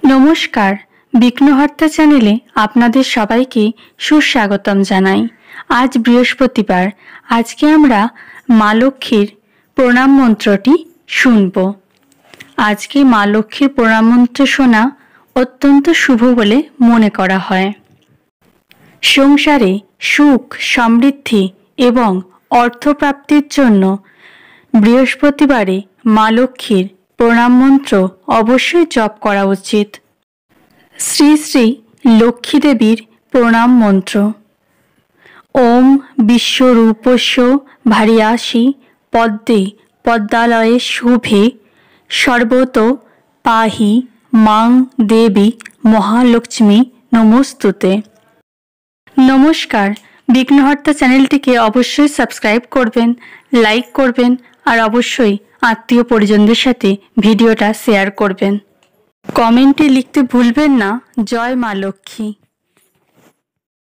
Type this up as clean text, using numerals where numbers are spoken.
নমস্কার, বিঘ্নহর্তা চ্যানেলে আপনাদের সবাইকে সুস্বাগতম জানাই। আজ বৃহস্পতিবার। আজকে আমরা মা লক্ষ্মীর প্রণাম মন্ত্রটি শুনব। আজকে মা লক্ষ্মীর প্রণাম মন্ত্র শোনা অত্যন্ত শুভ বলে মনে করা হয়। সংসারে সুখ, সমৃদ্ধি এবং অর্থপ্রাপ্তির জন্য বৃহস্পতিবারে মা লক্ষ্মীর প্রণাম মন্ত্র অবশ্যই জপ করা উচিত। শ্রী শ্রী লক্ষ্মী দেবীর প্রণাম মন্ত্র। ওম বিশ্বরূপস্য ভারিয়াসি পদ্মে পদ্মালয়ে শুভে সর্বত পাহি মাং দেবী মহালক্ষ্মী নমস্তুতে। নমস্কার, বিঘ্নহর্তা চ্যানেলটিকে অবশ্যই সাবস্ক্রাইব করবেন, লাইক করবেন আর অবশ্যই আত্মীয় পরিজনদের সাথে ভিডিওটা শেয়ার করবেন। কমেন্টে লিখতে ভুলবেন না। জয় মা লক্ষ্মী।